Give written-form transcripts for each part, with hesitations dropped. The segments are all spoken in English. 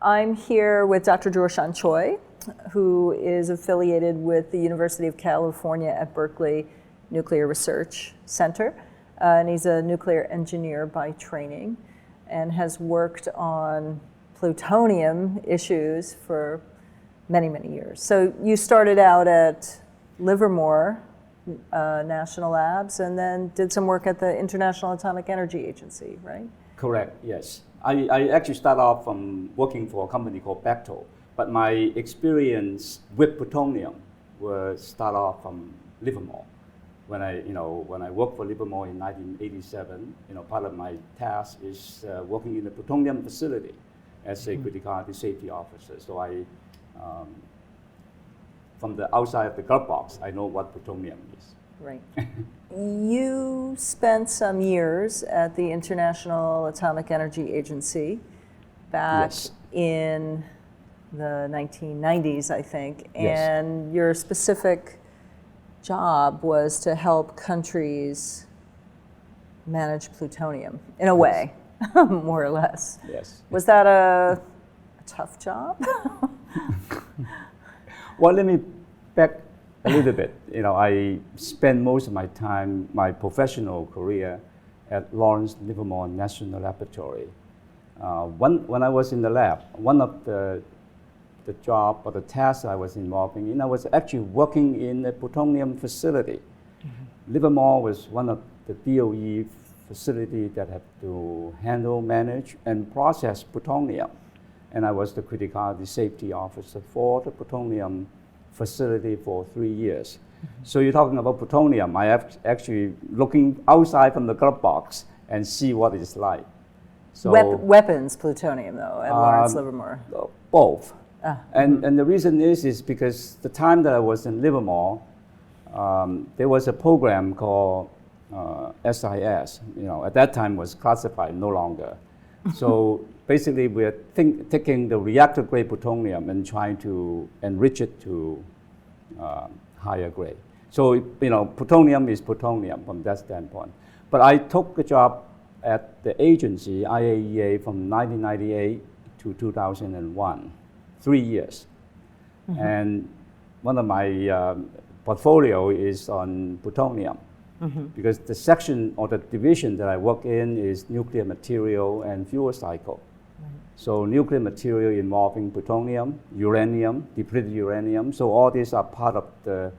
I'm here with Dr. Jor-Shan Choi, who is affiliated with the University of California at Berkeley Nuclear Research Center. And he's a nuclear engineer by training and has worked on plutonium issues for many, many years. So you started out at Livermore National Labs and then did some work at the International Atomic Energy Agency, right? Correct, yes. I actually started off from working for a company called Bechtel, but my experience with plutonium was start off from Livermore. When I worked for Livermore in 1987, part of my task is working in the plutonium facility as a criticality safety officer. So from the outside of the glove box, I know what plutonium is. Right. You spent some years at the International Atomic Energy Agency back in the 1990s, I think, and your specific job was to help countries manage plutonium in a way, more or less. Yes. Was that a tough job? Well, let me back a little bit. I spent most of my time, my professional career at Lawrence Livermore National Laboratory. When I was in the lab, one of the job or the tasks I was involved in, I was actually working in a plutonium facility. Livermore was one of the DOE facilities that had to handle, manage, and process plutonium. And I was the criticality safety officer for the plutonium facility for 3 years. So you're talking about plutonium. I have actually looking outside from the glove box and see what it's like. So weapons plutonium, though, at Lawrence Livermore? Both. And the reason is because the time that I was in Livermore, there was a program called SIS. At that time was classified, no longer. So basically, we're taking the reactor-grade plutonium and trying to enrich it to higher grade. So plutonium is plutonium from that standpoint. But I took a job at the agency, IAEA, from 1998 to 2001, 3 years. And one of my portfolio is on plutonium. Because the section or the division that I work in is nuclear material and fuel cycle. So nuclear material involving plutonium, uranium, depleted uranium. So all these are part of the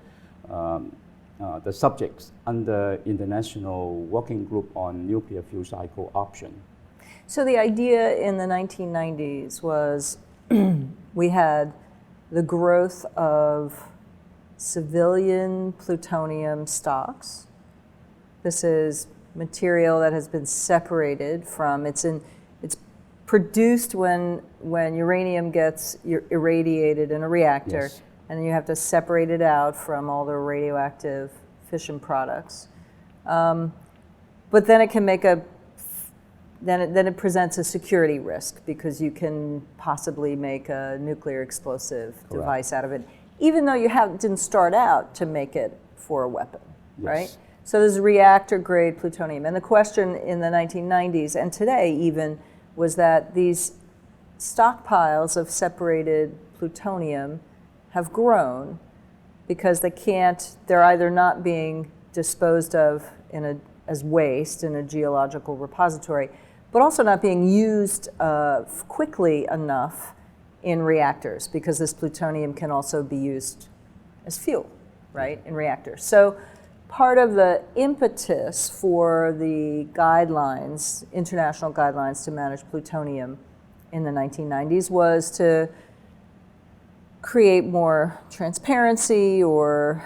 subjects under International Working Group on Nuclear Fuel Cycle Option. So the idea in the 1990s was we had the growth of civilian plutonium stocks. This is material that has been separated from, it's produced when uranium gets irradiated in a reactor, and then you have to separate it out from all the radioactive fission products. But then it can make then it presents a security risk because you can possibly make a nuclear explosive device out of it, even though you didn't start out to make it for a weapon, right? So there's reactor-grade plutonium. And the question in the 1990s, and today even, was that these stockpiles of separated plutonium have grown because they're either not being disposed of as waste in a geological repository, but also not being used quickly enough in reactors, because this plutonium can also be used as fuel, right, in reactors. So part of the impetus for the guidelines, international guidelines to manage plutonium in the 1990s was to create more transparency or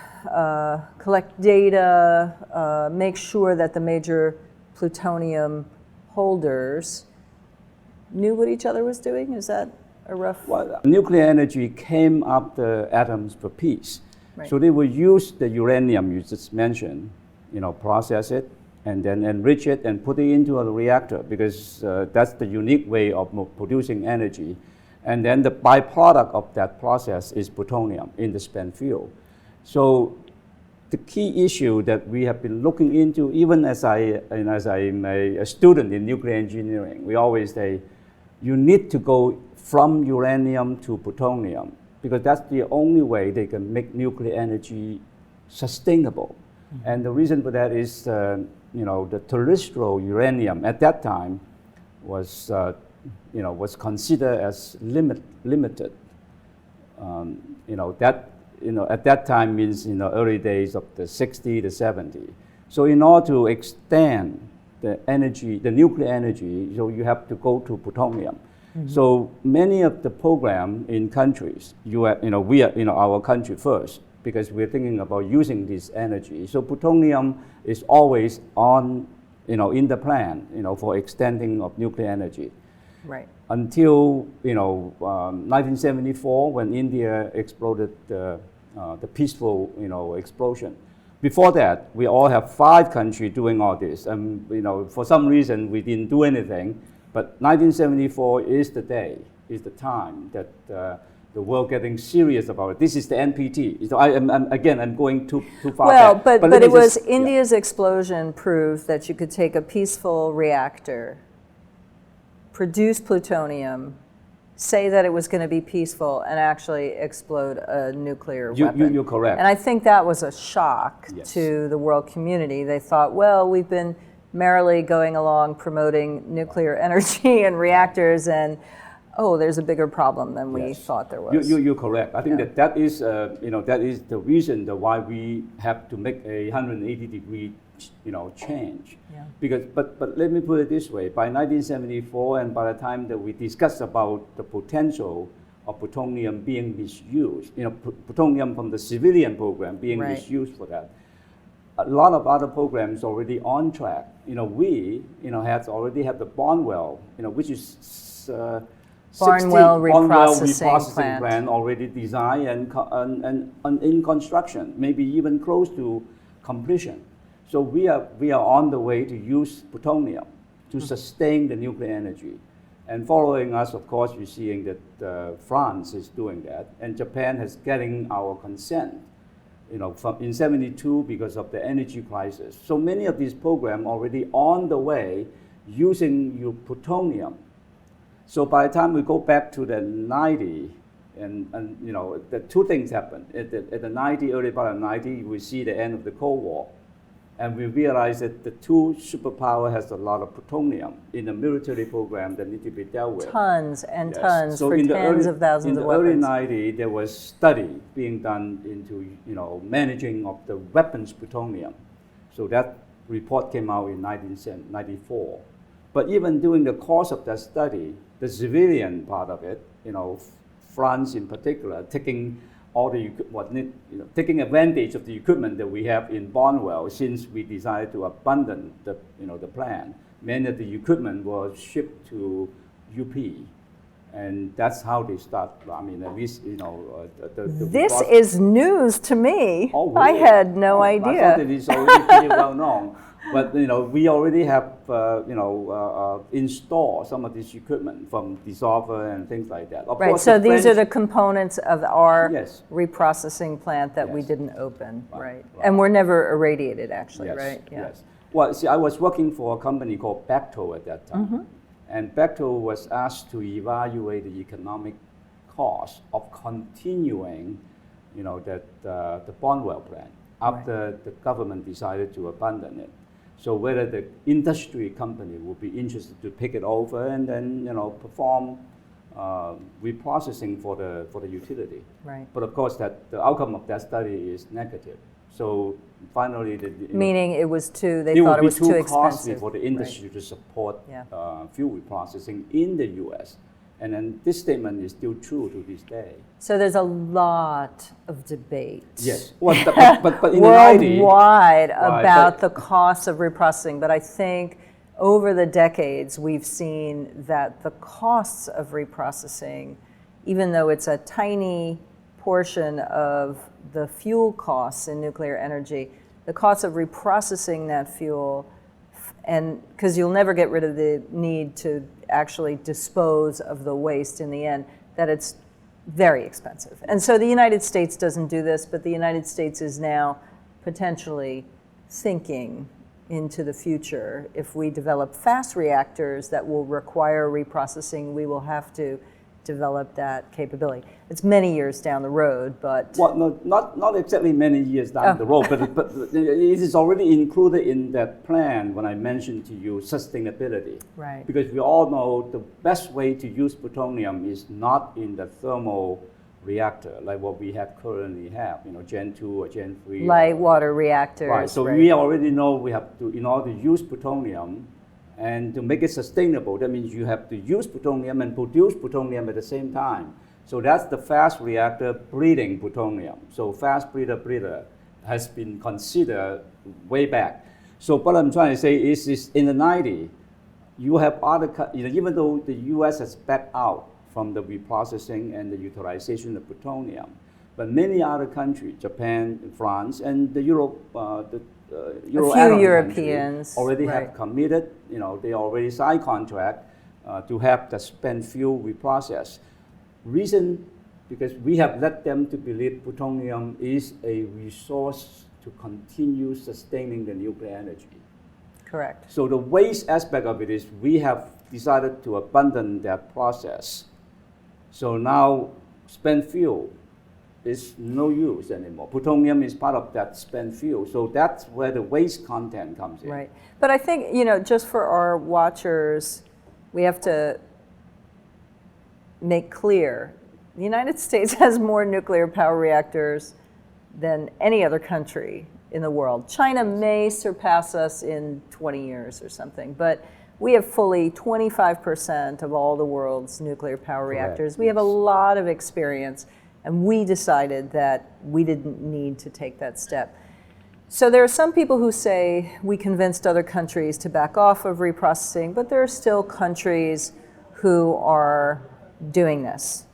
collect data, make sure that the major plutonium holders knew what each other was doing. Is that a rough? Well, nuclear energy came after atoms for peace. Right. So they will use the uranium you just mentioned, process it, and then enrich it and put it into a reactor, because that's the unique way of producing energy. And then the byproduct of that process is plutonium in the spent fuel. So the key issue that we have been looking into, even as I'm a student in nuclear engineering, we always say, you need to go from uranium to plutonium, because that's the only way they can make nuclear energy sustainable. And the reason for that is, the terrestrial uranium at that time was, was considered as limited. At that time means early days of the 60s to 70s. So in order to extend the energy, the nuclear energy, so you have to go to plutonium. So many of the program in countries, we are, our country first, because we're thinking about using this energy. So plutonium is always on, in the plan, for extending of nuclear energy. Right. Until 1974, when India exploded the peaceful explosion. Before that, we all have 5 countries doing all this, and for some reason we didn't do anything. But 1974 is the day, is the time that the world getting serious about it. This is the NPT. So I'm going too far back. But it was India's explosion proved that you could take a peaceful reactor, produce plutonium, say that it was going to be peaceful, and actually explode a nuclear weapon. You're correct. And I think that was a shock to the world community. They thought, well, we've been merrily going along promoting nuclear energy and reactors, and there's a bigger problem than we thought there was. You're correct. I think that is that is the reason why we have to make a 180-degree change. Yeah. Because but let me put it this way: by 1974, and by the time that we discussed about the potential of plutonium being misused, plutonium from the civilian program being misused for that. A lot of other programs already on track. We already have the Barnwell, which is Barnwell reprocessing plant already designed and in construction, maybe even close to completion. So we are on the way to use plutonium to sustain the nuclear energy. And following us, of course, you're seeing that France is doing that, and Japan is getting our consent. From in 72 because of the energy crisis. So many of these programs already on the way using your plutonium. So by the time we go back to the 90, and the 2 things happened. At the 90, early part of 90, we see the end of the Cold War. And we realize that the 2 superpowers has a lot of plutonium in the military program that need to be dealt with. Tons and tons for tens of thousands of weapons. In the early 90s, there was study being done into managing of the weapons plutonium. So that report came out in 1994. But even during the course of that study, the civilian part of it, France in particular, taking taking advantage of the equipment that we have in Barnwell, since we decided to abandon the plant. Many of the equipment was shipped to UP, and that's how they start. I mean, at least this is news to me. Oh, really? I had no idea. I thought it is already pretty well known. But we already have installed some of this equipment from dissolver and things like that. Of course, so these are the components of our Yes. reprocessing plant that we Yes. didn't open, right? Right. And were never irradiated, actually, Yes. right? Yes. Well, see, I was working for a company called Bechtel at that time, and Bechtel was asked to evaluate the economic cost of continuing, the Barnwell plant after the government decided to abandon it. So whether the industry company would be interested to pick it over and then perform reprocessing for the utility. Right. But of course, the outcome of that study is negative. So finally, Meaning it was they it thought would it was be too costly expensive for the industry to support Yeah. fuel reprocessing in the U.S. And then this statement is still true to this day. So there's a lot of debate. Yes, well, but in the 90s, worldwide about the cost of reprocessing, but I think over the decades we've seen that the costs of reprocessing, even though it's a tiny portion of the fuel costs in nuclear energy, the cost of reprocessing that fuel, and because you'll never get rid of the need to actually dispose of the waste in the end, that it's very expensive. And so the United States doesn't do this, but the United States is now potentially thinking, into the future. If we develop fast reactors that will require reprocessing, we will have to develop that capability. It's many years down the road, but... Well, no, not exactly many years down the road, but it is already included in that plan when I mentioned to you sustainability. Right. Because we all know the best way to use plutonium is not in the thermal reactor like what we currently have, Gen 2 or Gen 3. Light water reactors. Right, so we already know we have to, in order to use plutonium and to make it sustainable, that means you have to use plutonium and produce plutonium at the same time. So that's the fast reactor breeding plutonium. So fast breeder has been considered way back. So what I'm trying to say is in the 90s, you have other, even though the US has backed out from the reprocessing and the utilization of plutonium, but many other countries, Japan, France, and the Europe, Euro a few Europeans already have committed, they already signed contract to have the spent fuel reprocessed. Reason, because we have led them to believe plutonium is a resource to continue sustaining the nuclear energy. Correct. So the waste aspect of it is we have decided to abandon that process. So now spent fuel is no use anymore. Plutonium is part of that spent fuel. So that's where the waste content comes in. Right. But I think, just for our watchers, we have to make clear the United States has more nuclear power reactors than any other country in the world. China may surpass us in 20 years or something, but we have fully 25% of all the world's nuclear power reactors. We have a lot of experience, and we decided that we didn't need to take that step. So there are some people who say we convinced other countries to back off of reprocessing, but there are still countries who are doing this.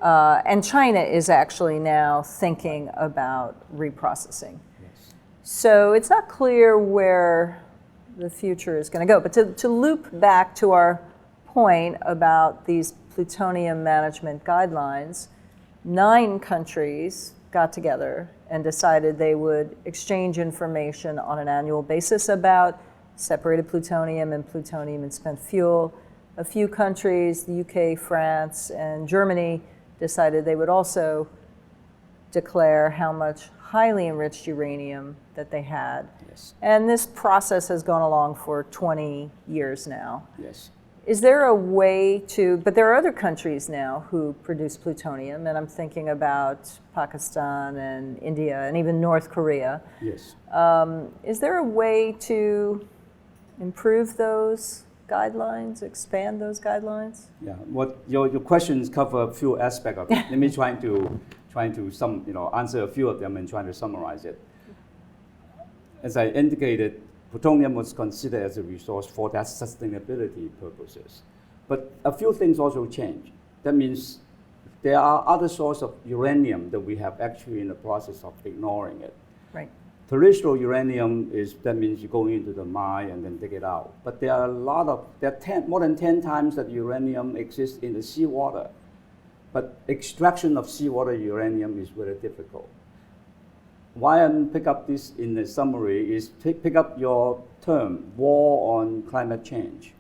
And China is actually now thinking about reprocessing. Yes. So it's not clear where the future is going to go. But to loop back to our point about these plutonium management guidelines, 9 countries got together and decided they would exchange information on an annual basis about separated plutonium and spent fuel. A few countries, the UK, France, and Germany, decided they would also declare how much highly enriched uranium that they had. Yes. And this process has gone along for 20 years now. Yes. Is there a way but there are other countries now who produce plutonium, and I'm thinking about Pakistan and India and even North Korea. Yes. Is there a way to improve those guidelines, expand those guidelines? Yeah, what your questions cover a few aspects of it. Let me try to answer a few of them and try to summarize it. As I indicated, plutonium was considered as a resource for that sustainability purposes. But a few things also changed. That means there are other sources of uranium that we have actually in the process of ignoring it. Right. Terrestrial uranium that means you go into the mine and then dig it out. But there are more than 10 times that uranium exists in the seawater. But extraction of seawater uranium is very difficult. Why I pick up this in the summary is pick up your term, war on climate change.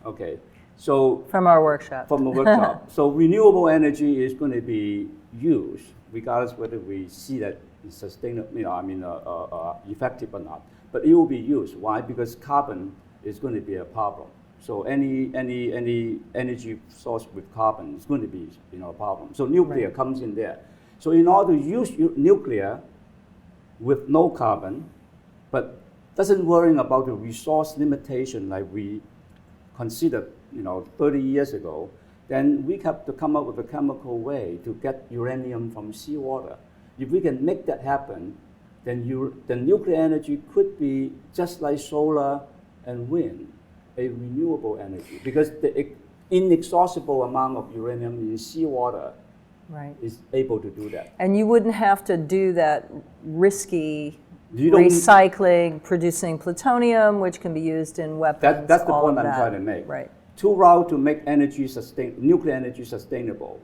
Okay, so from our workshop. From the workshop. So renewable energy is going to be used, regardless whether we see that it's sustainable, effective or not. But it will be used. Why? Because carbon is going to be a problem. So any energy source with carbon is going to be a problem. So nuclear comes in there. So in order to use nuclear with no carbon, but doesn't worry about the resource limitation like we considered 30 years ago, then we have to come up with a chemical way to get uranium from seawater. If we can make that happen, then nuclear energy could be just like solar and wind, a renewable energy, because the inexhaustible amount of uranium in seawater is able to do that. And you wouldn't have to do that risky recycling, producing plutonium, which can be used in weapons. That's the point I'm trying to make. Right. 2 routes to make nuclear energy sustainable.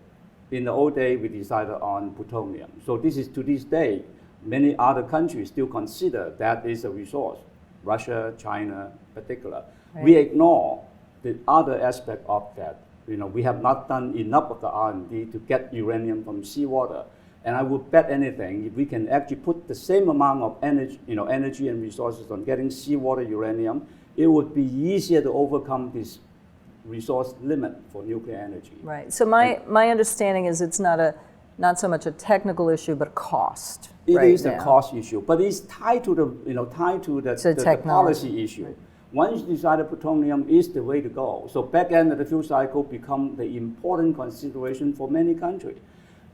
In the old day, we decided on plutonium. So to this day, many other countries still consider that is a resource. Russia, China in particular. Right. We ignore the other aspect of that. We have not done enough of the R&D to get uranium from seawater. And I would bet anything, if we can actually put the same amount of energy, energy and resources on getting seawater uranium, it would be easier to overcome this resource limit for nuclear energy. Right. So my understanding is it's not so much a technical issue, but a cost. It right is now. a cost issue, but it's tied to the policy issue. Right. Once you decided plutonium is the way to go, so back end of the fuel cycle become the important consideration for many countries.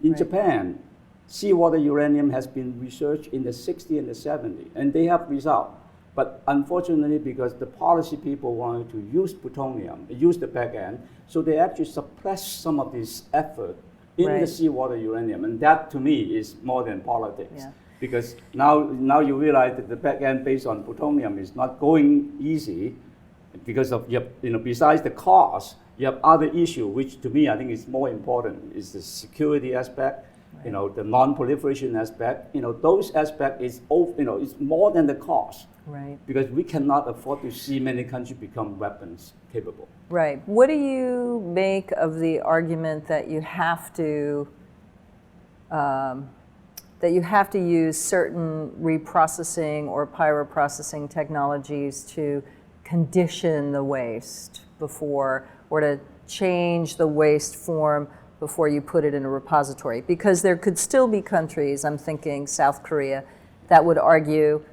In Right. Japan, seawater uranium has been researched in the 60s and the 70s, and they have results. But unfortunately, because the policy people wanted to use plutonium, use the back end, so they actually suppress some of this effort in the Right. seawater uranium, and that to me is more than politics. Yeah. Because now you realize that the back end based on plutonium is not going easy, because of besides the cost, you have other issue, which to me I think is more important, is the security aspect, Right. The non-proliferation aspect. Those aspects is it's more than the cost. Right. Because we cannot afford to see many countries become weapons capable. Right. What do you make of the argument that you have to use certain reprocessing or pyroprocessing technologies to condition the waste before, or to change the waste form before you put it in a repository? Because there could still be countries, I'm thinking South Korea, that would argue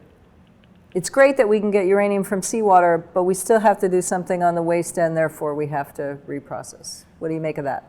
it's great that we can get uranium from seawater, but we still have to do something on the waste end, therefore we have to reprocess. What do you make of that?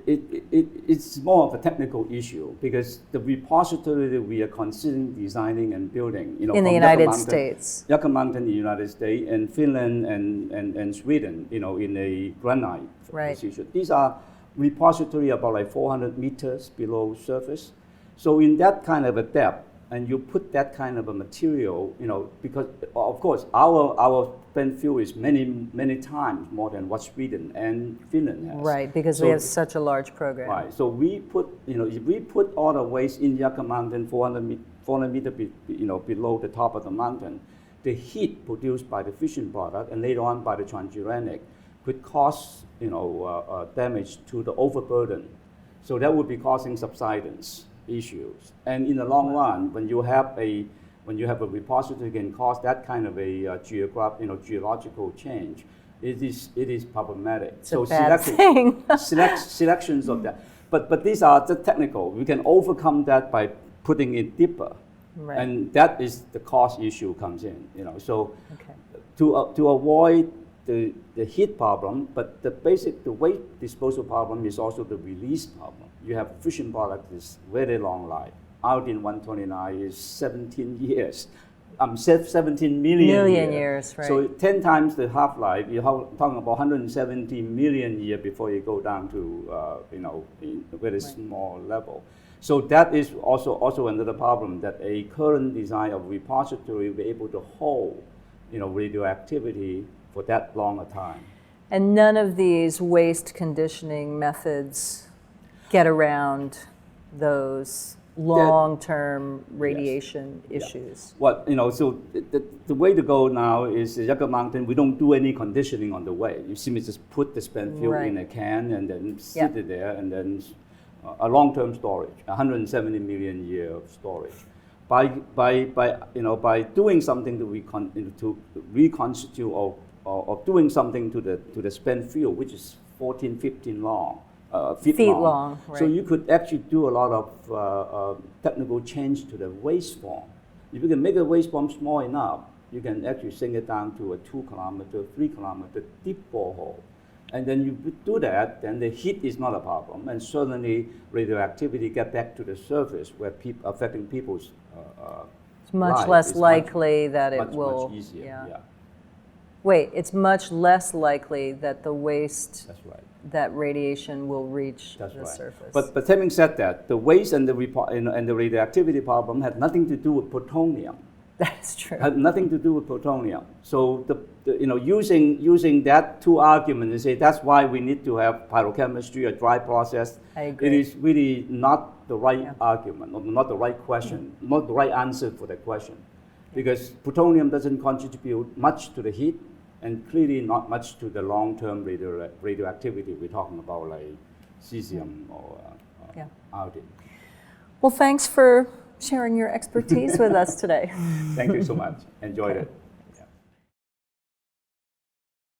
It's more of a technical issue, because the repository that we are considering designing and building, in the United States. Yucca Mountain in the United States, and Finland and Sweden, in a granite Right. position. These are repository about like 400 meters below surface. So in that kind of a depth, and you put that kind of a material, because of course our spent fuel is many times more than what Sweden and Finland has. Right, because we have such a large program. Right. So we put, if we put all the waste in Yucca Mountain, 400 meters, below the top of the mountain, the heat produced by the fission product and later on by the transuranic could cause, damage to the overburden. So that would be causing subsidence issues. And in the long run, when you have a repository can cause that kind of a geological change, it is problematic. It's a bad thing. Selections of that. But these are the technical. We can overcome that by putting it deeper. Right. And that is the cost issue comes in. So Okay. to avoid the heat problem, but the waste disposal problem is also the release problem. You have fission product is very long life. Iodine-129 is 17 years. 17 million years, right. So 10 times the half-life, you're talking about 170 million years before you go down to, in a very small level. So that is also another problem, that a current design of repository will be able to hold, radioactivity for that longer time. And none of these waste conditioning methods get around those long-term radiation issues. So the way to go now is Yucca Mountain, we don't do any conditioning on the way. You simply just put the spent fuel in a can and then sit it there, and then a long-term storage, 170 million year of storage. By doing something to reconstitute or doing something to the spent fuel, which is 14, 15 feet long. Right. So you could actually do a lot of technical change to the waste form. If you can make a waste form small enough, you can actually sink it down to a 2 kilometer, 3 kilometer deep borehole. And then you do that, then the heat is not a problem, and certainly radioactivity get back to the surface where affecting people's it's much less likely that it will. Much easier. Yeah. Wait, it's much less likely that the waste, That's right. that radiation will reach That's the right. surface. But having said that, the waste and the radioactivity problem had nothing to do with plutonium. That's true. Had nothing to do with plutonium. So using that two arguments and say that's why we need to have pyrochemistry, a dry process. I agree. It is really not the right argument, or not the right question, not the right answer for the question. because plutonium doesn't contribute much to the heat, and clearly not much to the long-term radioactivity. We're talking about like cesium or iodine. Well, thanks for sharing your expertise with us today. Thank you so much. Enjoyed it.